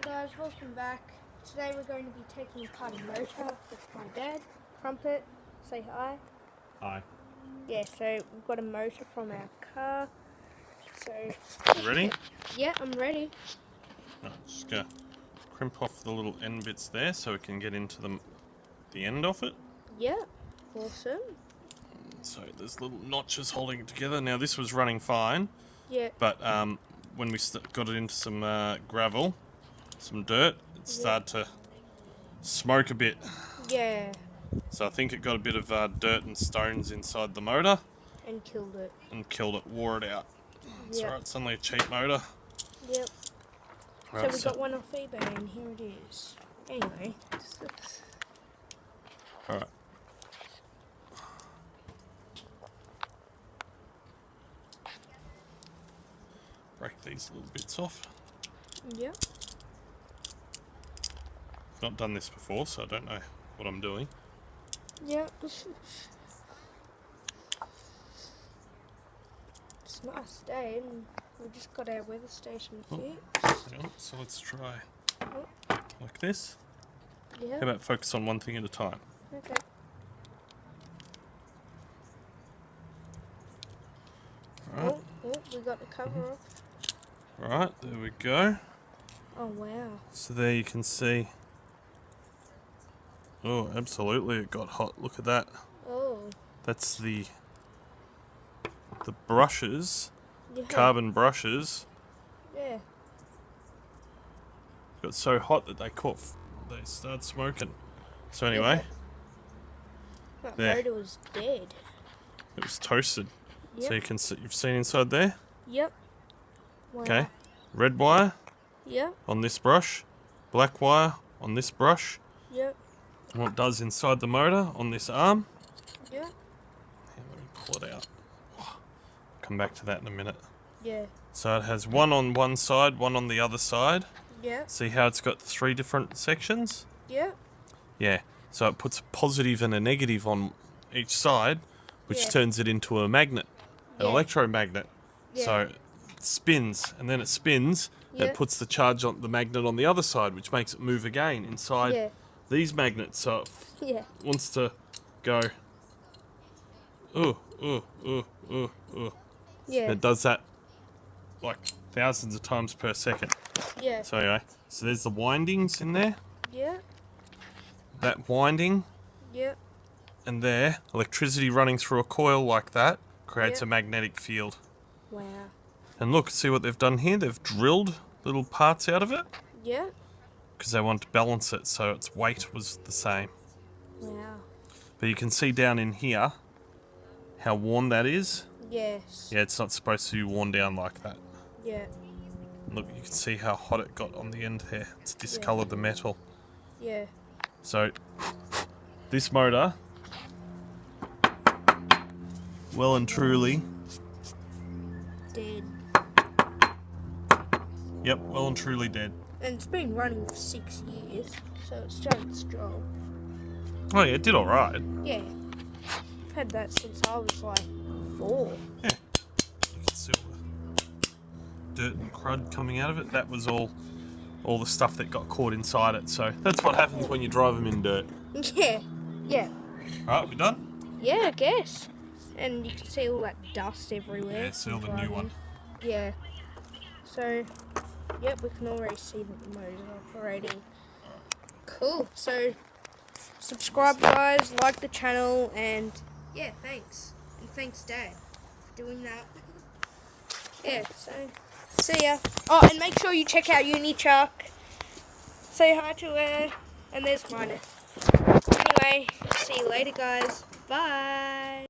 guys, welcome back. Today we're going to be taking apart a motor with my dad. Crumpet, say hi. Hi. Yeah, so we've got a motor from our car. So, You ready? yeah, I'm ready. Just gonna crimp off the little end bits there so we can get into the end of it. Yeah, awesome. So there's little notches holding it together. Now this was running fine, Yeah, but when we got it into some gravel, some dirt, it started to smoke a bit. yeah, So I think it got a bit of dirt and stones inside the motor and killed it. and killed it, wore it out. It's Yep. alright, it's only a cheap motor. Yep. Right, So we got one off eBay and here it is. Anyway, alright. Break these little bits off. yep. I've not done this before, so I don't know what I'm doing. Yep. It's a nice day and we just got our weather station fixed. Yeah, so let's try Oh. like this. Yeah. How about focus on one thing at a time? Okay. Alright, Oh, we got the cover off. right, there we go. Oh wow. So there you can see. Oh, absolutely, it got hot. Look at that. Oh. That's the brushes, Yeah. carbon brushes, Yeah. got so hot that they started smoking. So anyway, That there. motor was dead. it was toasted. Yep. So you can see, you've seen inside there. Yep. Wow. Okay, red wire Yep. on this brush, black wire on this brush. Yep. And what it does inside the motor on this arm. Yep. Here, let me pull it out. Come back to that in a minute. Yeah. So it has one on one side, one on the other side. Yep. See how it's got 3 different sections? Yep. Yeah. So it puts a positive and a negative on each side, which Yeah. turns it into a magnet, an Yeah. electromagnet. Yeah. So it spins, and then it spins, and Yeah. it puts the charge on the magnet on the other side, which makes it move again inside Yeah. these magnets. So it Yeah. wants to go, ooh, ooh, ooh, ooh, ooh. Yeah. And it does that like thousands of times per second. Yeah. So anyway, so there's the windings in there. Yeah. That winding Yep. and there, electricity running through a coil like that creates Yep. a magnetic field. Wow. And look, see what they've done here? They've drilled little parts out of it Yeah. because they want to balance it so its weight was the same. Wow. But you can see down in here how worn that is. Yes. Yeah, it's not supposed to be worn down like that. Yeah. Look, you can see how hot it got on the end there. It's discolored the metal. Yeah. So, this motor, well and truly, Dead. yep, well and truly dead. And it's been running for 6 years, so it's done its job. Oh yeah, it did alright. Yeah. I've had that since I was like 4. Yeah. You can see all the dirt and crud coming out of it. That was all the stuff that got caught inside it. So that's what happens when you drive them in dirt. Yeah. Yeah. Alright, we done? Yeah, I guess. And you can see all that dust everywhere. Yeah, see all the from new driving. one. Yeah. So, yep, we can already see that the motor's operating. Cool. So, subscribe, guys, like the channel, and yeah, thanks. And thanks, Dad, for doing that. Yeah, so, see ya. Oh, and make sure you check out Unichuck. Say hi to her. And there's Minus. Anyway, see you later, guys. Bye.